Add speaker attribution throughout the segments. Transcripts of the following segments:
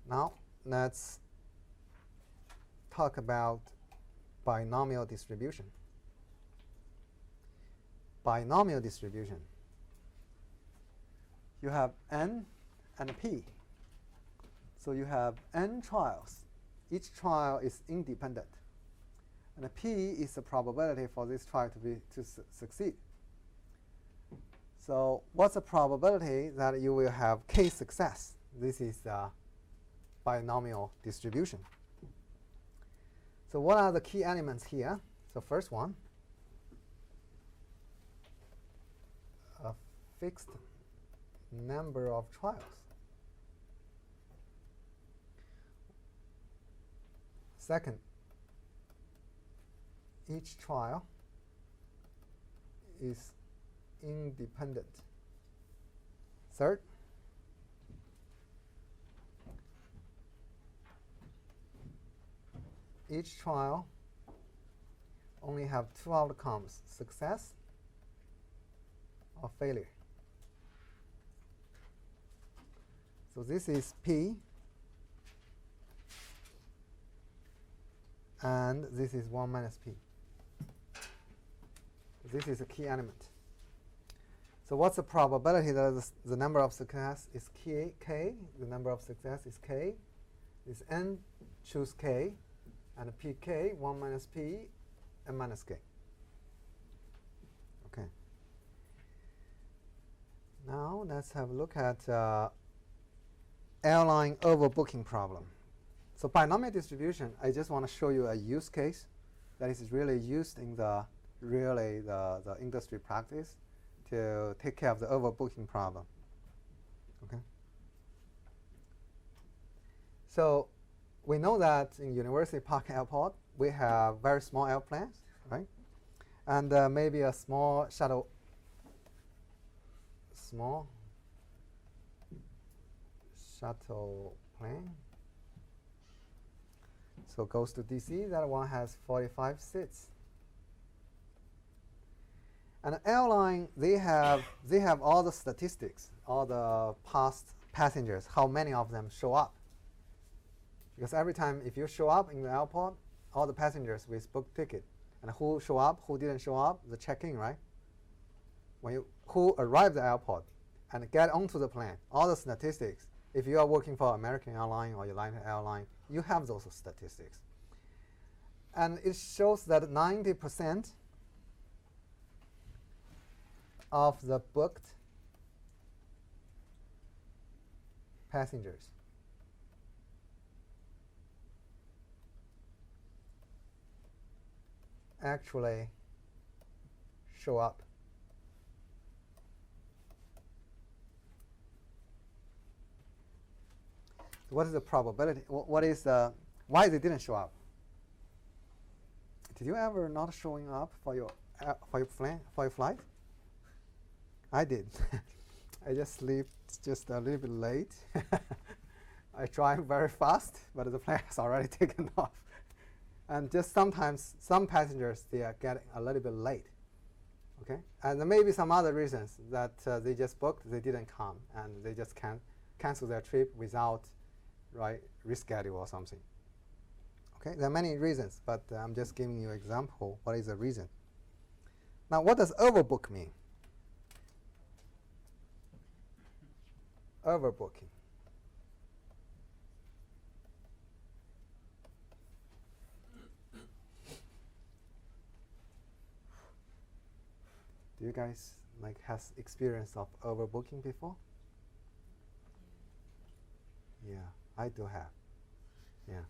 Speaker 1: Now let's talk about binomial distribution. Binomial distribution. You have n and p. So you have n trials. Each trial is independent. And p is the probability for this trial to succeed. So what's the probability that you will have k success? This is the binomial distribution. So what are the key elements here? So first one, a fixed number of trials. Second, each trial is independent. Third, each trial only have two outcomes, success or failure. So this is P, and this is 1 minus P. This is a key element. So what's the probability that the number of success is k? The number of success is k. Is n, choose k, and pk, 1 minus p, n minus k. Okay. Now let's have a look at airline overbooking problem. So binomial distribution, I just want to show you a use case that is really used in the industry practice to take care of the overbooking problem. Okay. So we know that in University Park Airport we have very small airplanes, right? And maybe a small shuttle plane. So goes to DC. That one has 45 seats. And airline, they have all the statistics, all the past passengers, how many of them show up. Because every time if you show up in the airport, all the passengers with book ticket, and who show up, who didn't show up, the check-in, right? Who arrived at the airport and get onto the plane, all the statistics. If you are working for American Airline or United Airline, you have those statistics. And it shows that 90% of the booked passengers actually show up. So what is the probability? Why they didn't show up? Did you ever not showing up for your flight? I did. I just slept just a little bit late. I drive very fast, but the plane has already taken off. And just sometimes some passengers, they are getting a little bit late. Okay, and there may be some other reasons that they just booked, they didn't come, and they just cancel their trip without reschedule or something. Okay, there are many reasons, but I'm just giving you an example. What is the reason? Now, what does overbook mean? Overbooking. Do you guys has experience of overbooking before? Yeah, I do have. Yeah.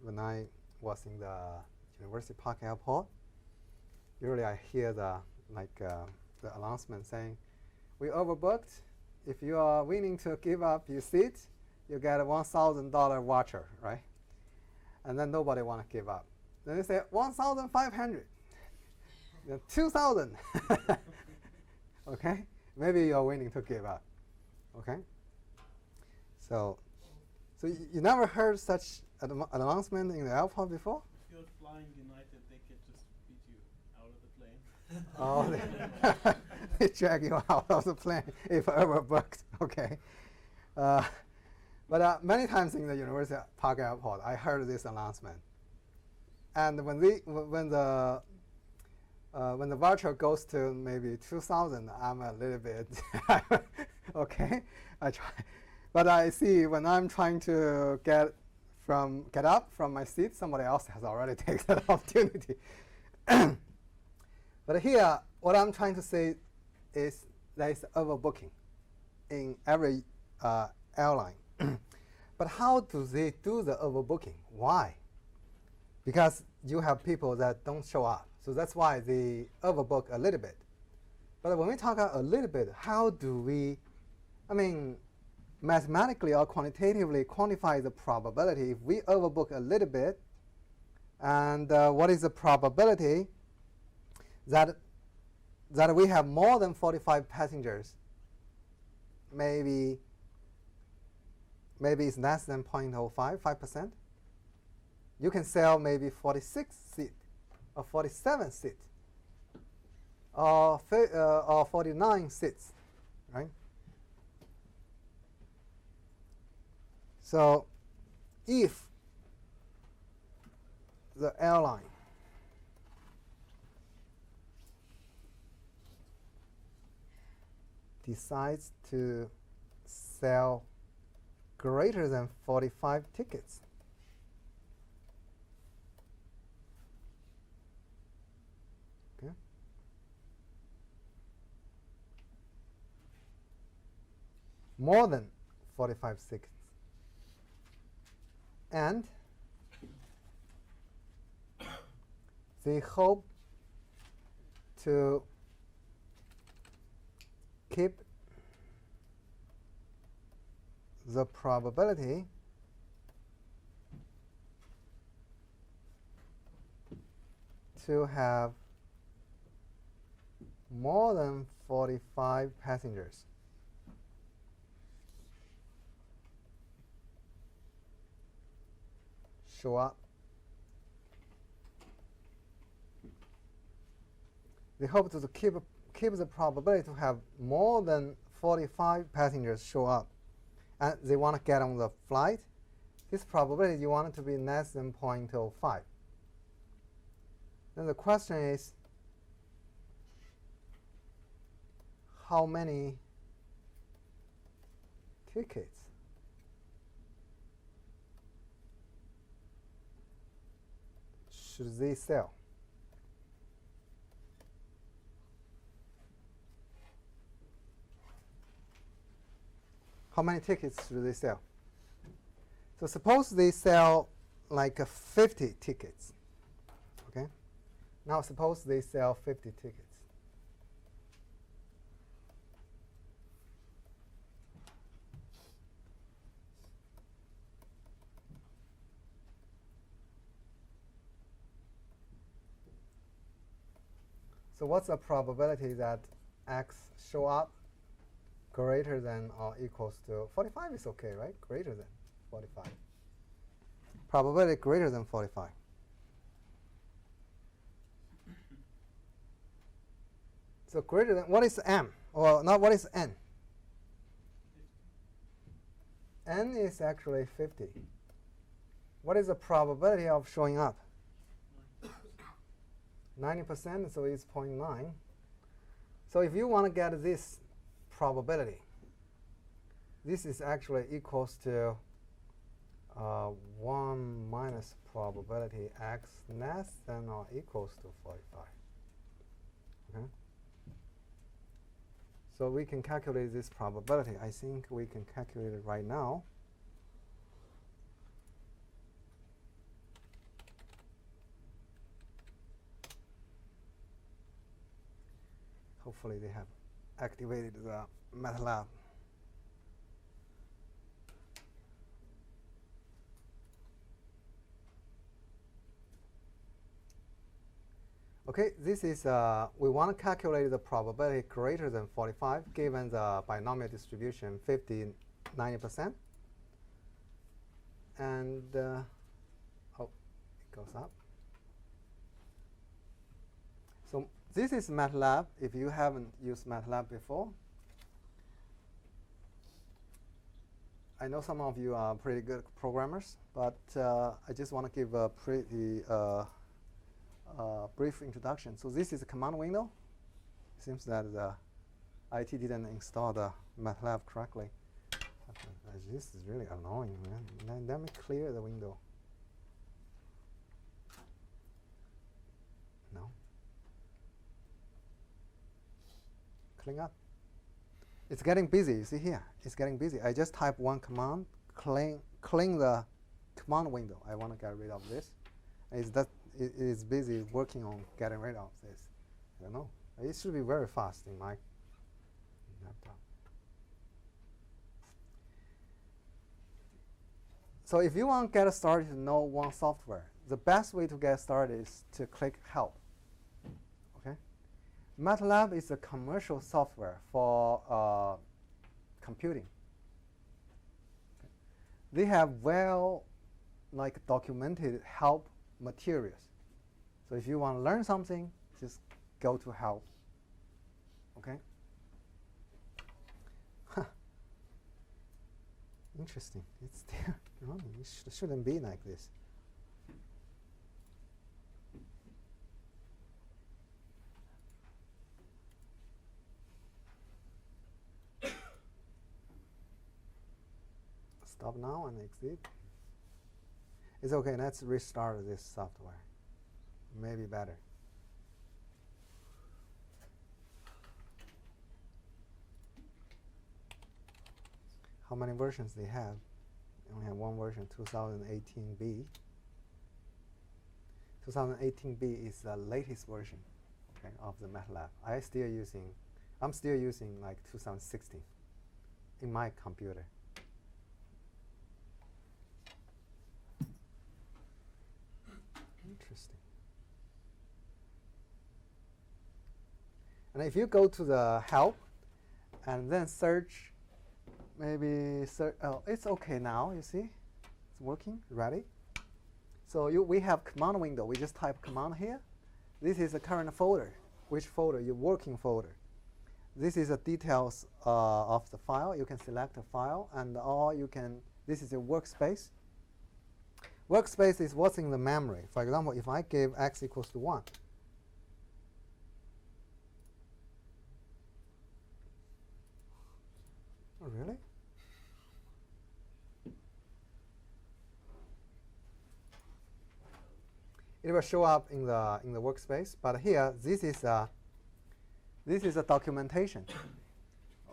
Speaker 1: When I was in the University Park Airport, usually I hear the announcement saying, "We overbooked. If you are willing to give up your seat, you get a $1,000 voucher," right? And then nobody want to give up. Then they say 1,500, 2,000. Okay, maybe you are willing to give up. Okay. So you never heard such an announcement in the airport before?
Speaker 2: If you're flying United, they could just beat you out of the plane.
Speaker 1: Oh, they drag you out of the plane if overbooked. Okay. But many times in the University Park Airport, I heard this announcement. And when the voucher goes to maybe 2,000, I'm a little bit okay. I try, but I see when I'm trying to get up from my seat, somebody else has already taken that opportunity. But here, what I'm trying to say is there is overbooking in every airline. But how do they do the overbooking? Why? Because you have people that don't show up. So that's why they overbook a little bit. But when we talk about a little bit, how do we, mathematically or quantitatively quantify the probability if we overbook a little bit? And what is the probability that we have more than 45 passengers? Maybe it's less than 0.05, 5%. You can sell maybe 46 seats or 47 seats or 49 seats, right? So if the airline decides to sell greater than 45 tickets, okay, more than 45 tickets, and they hope to keep the probability to have more than 45 passengers. Show up. They hope to keep the probability to have more than 45 passengers show up, and they want to get on the flight. This probability you want it to be less than 0.05. Then the question is, how many tickets should they sell? How many tickets should they sell? So suppose they sell like 50 tickets. Okay. Now suppose they sell 50 tickets. So what's the probability that X show up greater than or equals to 45 is okay, right? Greater than 45. Probability greater than 45. So greater than, what is M? Well, not what is N? N is actually 50. What is the probability of showing up? 90%, so it's 0.9. So if you want to get this probability, this is actually equals to 1 minus probability X less than or equals to 45. Okay? So we can calculate this probability. I think we can calculate it right now. Hopefully they have activated the MATLAB. Okay, this is, we want to calculate the probability greater than 45 given the binomial distribution 50, 90%. And, oh, it goes up. So this is MATLAB. If you haven't used MATLAB before, I know some of you are pretty good programmers, but I just want to give a pretty brief introduction. So this is a command window. It seems that the IT didn't install the MATLAB correctly. This is really annoying, man. Let me clear the window. No. Clean up. It's getting busy. You see here, it's getting busy. I just type one command, clean the command window. I want to get rid of this. It is busy working on getting rid of this. I don't know. It should be very fast in my laptop. So if you want to get started to know one software, the best way to get started is to click Help. Okay? MATLAB is a commercial software for computing. Okay. They have documented help materials. So if you want to learn something, just go to Help. Okay? Huh. Interesting. It's still running. It shouldn't be like this. Stop now and exit. It's okay. Let's restart this software. Maybe better. How many versions they have? They only have one version, 2018B. 2018B is the latest version, okay, of the MATLAB. I'm still using like 2016 in my computer. Interesting. And if you go to the Help and then search, it's okay now, you see? It's working, ready? So we have command window. We just type command here. This is the current folder. Which folder? Your working folder. This is the details of the file. You can select a file, and this is a workspace. Workspace is what's in the memory. For example, if I give x equals to 1, oh, really? It will show up in the workspace, but here this is a documentation.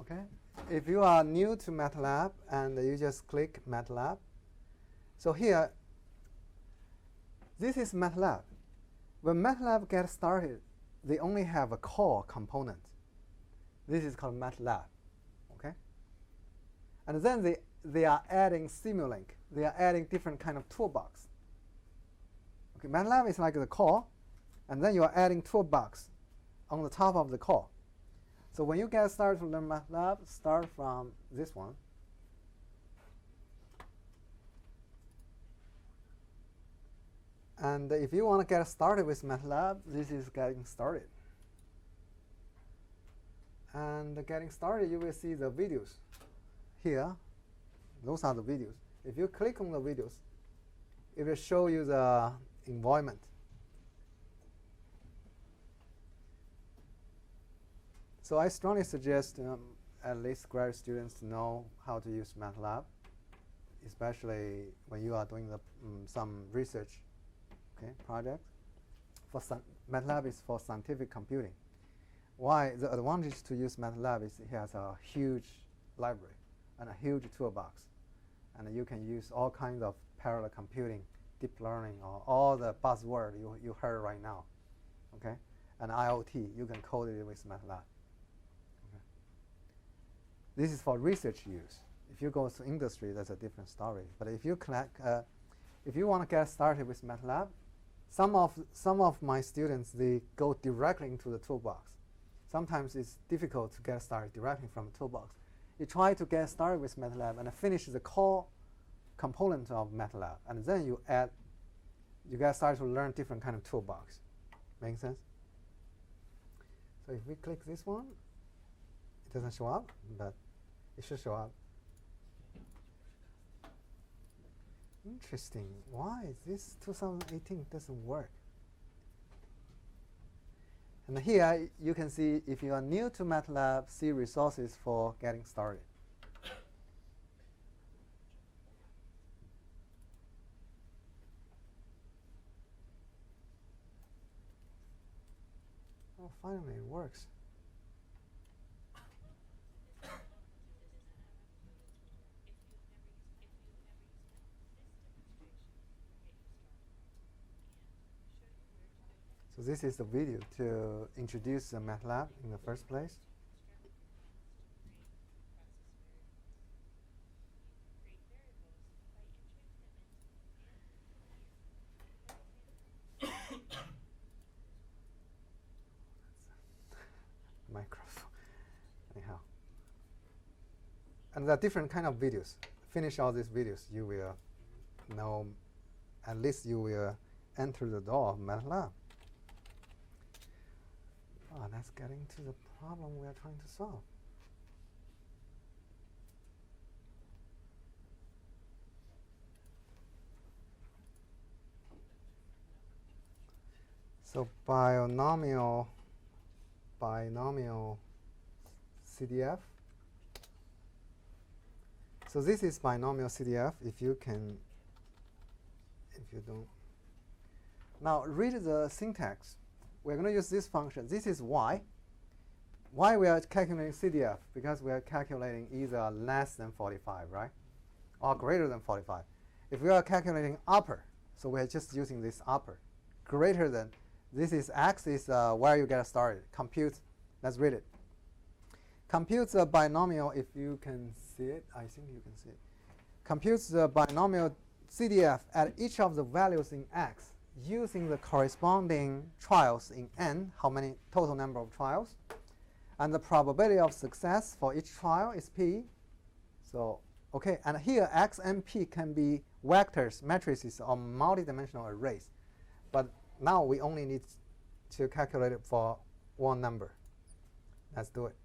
Speaker 1: Okay, if you are new to MATLAB and you just click MATLAB, so here this is MATLAB. When MATLAB gets started, they only have a core component. This is called MATLAB. Okay, and then they are adding Simulink. They are adding different kind of toolbox. Okay, MATLAB is like the core, and then you are adding toolbox on the top of the core. So when you get started to learn MATLAB, start from this one. And if you want to get started with MATLAB, this is getting started. And getting started, you will see the videos here. Those are the videos. If you click on the videos, it will show you the environment. So I strongly suggest at least graduate students to know how to use MATLAB, especially when you are doing some research project. MATLAB is for scientific computing. Why? The advantage to use MATLAB is it has a huge library and a huge toolbox, and you can use all kinds of parallel computing, deep learning, or all the buzzword you heard right now. Okay, and IoT, you can code it with MATLAB. Okay. This is for research use. If you go to industry, that's a different story. But if you want to get started with MATLAB, some of my students, they go directly into the toolbox. Sometimes it's difficult to get started directly from the toolbox. You try to get started with MATLAB and finish the core component of MATLAB, and then you get started to learn different kind of toolbox. Make sense? So if we click this one, it doesn't show up, but it should show up. Interesting. Why this 2018 doesn't work? And here you can see if you are new to MATLAB, see resources for getting started. Oh, finally it works. So this is the video to introduce MATLAB in the first place. Microphone. Anyhow. And there are different kind of videos. Finish all these videos, you will know, at least you will enter the door of MATLAB. Oh, that's getting to the problem we are trying to solve. So binomial Cdf. So this is binomial Cdf. If you don't. Now read the syntax. We're going to use this function. This is y. Why we are calculating CDF? Because we are calculating either less than 45, right? Or greater than 45. If we are calculating upper, so we are just using this upper. Greater than, this is x is where you get started. Compute, let's read it. Computes the binomial, if you can see it. I think you can see it. Computes the binomial CDF at each of the values in x, using the corresponding trials in n, how many total number of trials. And the probability of success for each trial is p. So, okay, and here x and p can be vectors, matrices, or multidimensional arrays. But now we only need to calculate it for one number. Let's do it.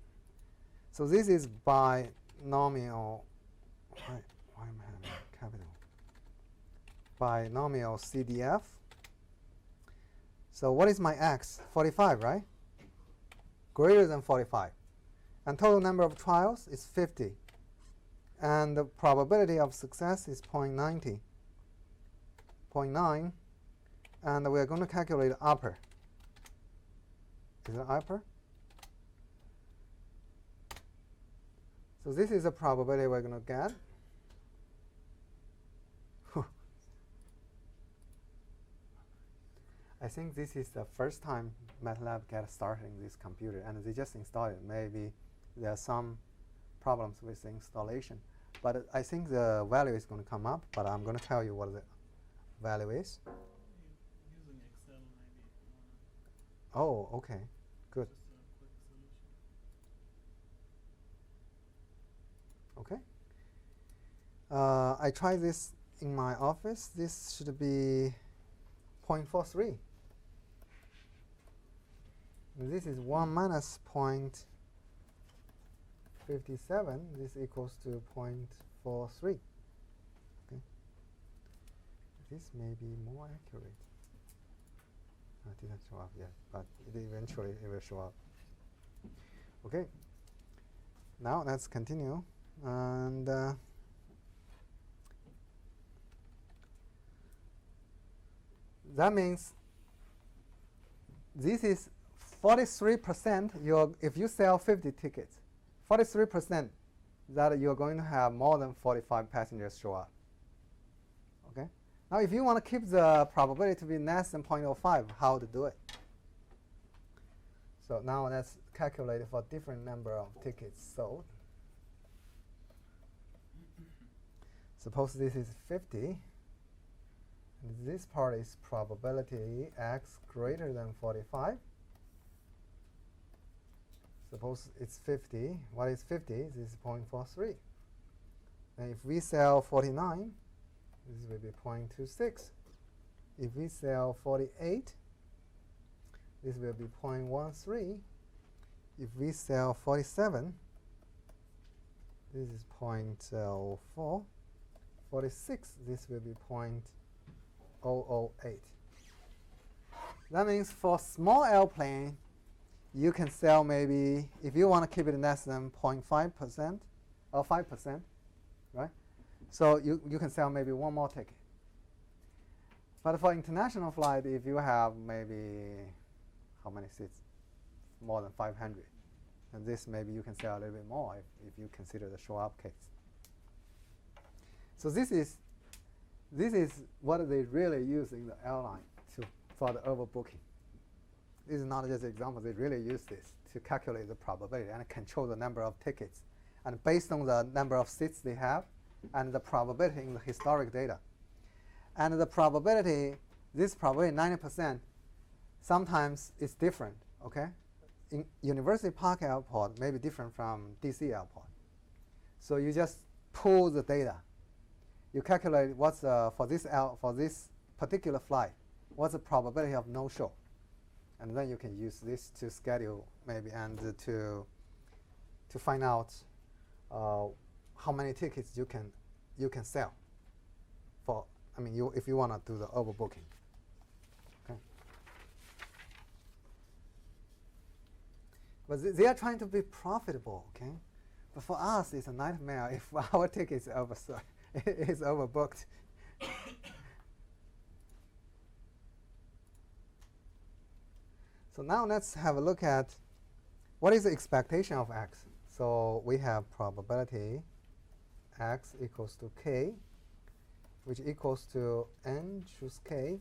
Speaker 1: So this is binomial, why am I having capital? Binomial CDF. So what is my x? 45, right? Greater than 45. And total number of trials is 50. And the probability of success is 0.90. 0.9. And we're going to calculate upper. Is it upper? So this is the probability we're going to get. I think this is the first time MATLAB gets started in this computer, and they just installed it. Maybe there are some problems with the installation. But I think the value is going to come up, but I'm going to tell you what the value is.
Speaker 2: Using Excel maybe.
Speaker 1: Oh, okay. Good.
Speaker 2: Just a quick solution.
Speaker 1: Okay. I tried this in my office. This should be 0.43. This is 1 minus 0.57. This equals to 0.43. Okay. This may be more accurate. It didn't show up yet, but eventually it will show up. Okay. Now let's continue. And that means this is 43%. If you sell 50 tickets, 43% that you're going to have more than 45 passengers show up. Okay. Now, if you want to keep the probability to be less than 0.05, how to do it? So now let's calculate it for different number of tickets sold. Suppose this is 50. And this part is probability x greater than 45. Suppose it's 50. What is 50? This is 0.43. And if we sell 49, this will be 0.26. If we sell 48, this will be 0.13. If we sell 47, this is 0.04. 46, this will be 0.008. That means for small airplane, you can sell maybe, if you want to keep it less than 0.5% or 5%, right? So you can sell maybe one more ticket. But for international flight, if you have maybe, how many seats? More than 500. And this maybe you can sell a little bit more if you consider the show-up case. So this is what they really use in the airline for the overbooking. This is not just an example. They really use this to calculate the probability and control the number of tickets. And based on the number of seats they have and the probability in the historic data. And the probability, this probability 90%, sometimes it's different, okay? In University Park Airport may be different from DC Airport. So you just pull the data. You calculate what's for this particular flight, what's the probability of no-show. And then you can use this to schedule maybe and to find out how many tickets you can sell for. I mean, if you want to do the overbooking. Okay. But they are trying to be profitable. Okay. But for us, it's a nightmare if our ticket is overbooked. So now let's have a look at what is the expectation of x. So we have probability x equals to k, which equals to n choose k,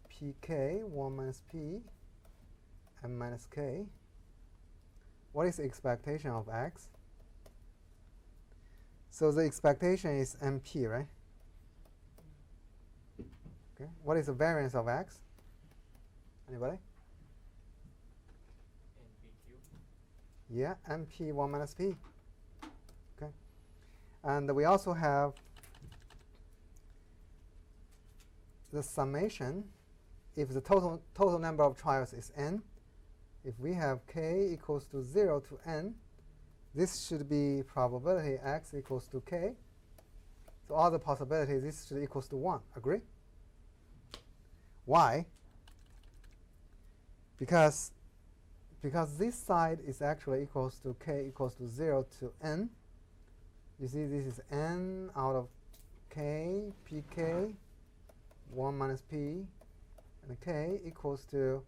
Speaker 1: pk, 1 minus p, n minus k. What is the expectation of x? So the expectation is np, right? Okay. What is the variance of x? Anybody? Yeah, np 1 minus p. Okay. And we also have the summation. If the total number of trials is n, if we have k equals to 0 to n, this should be probability x equals to k. So all the possibilities, this should equals to 1. Agree? Why? Because this side is actually equals to k equals to 0 to n. You see this is n out of k, pk, 1 minus p, and k equals to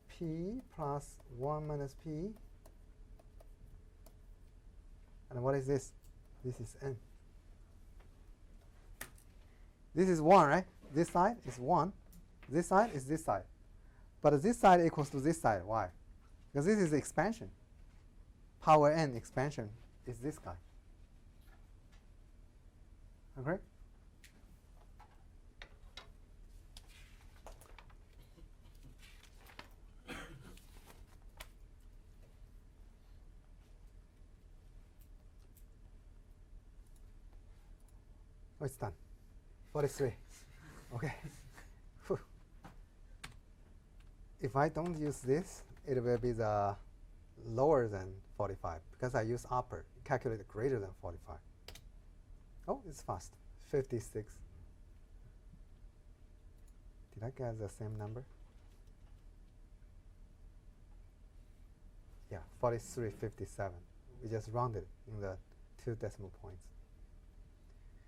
Speaker 1: p plus 1 minus p. And what is this? This is n. This is 1, right? This side is 1. This side is this side. But this side equals to this side. Why? Because this is the expansion. Power n expansion is this guy. Okay? Oh, it's done. 43. Okay. If I don't use this, it will be the lower than 45 because I use upper, calculate greater than 45. Oh, it's fast. 56. Did I get the same number? Yeah, 43.57. We just rounded in the 2 decimal points.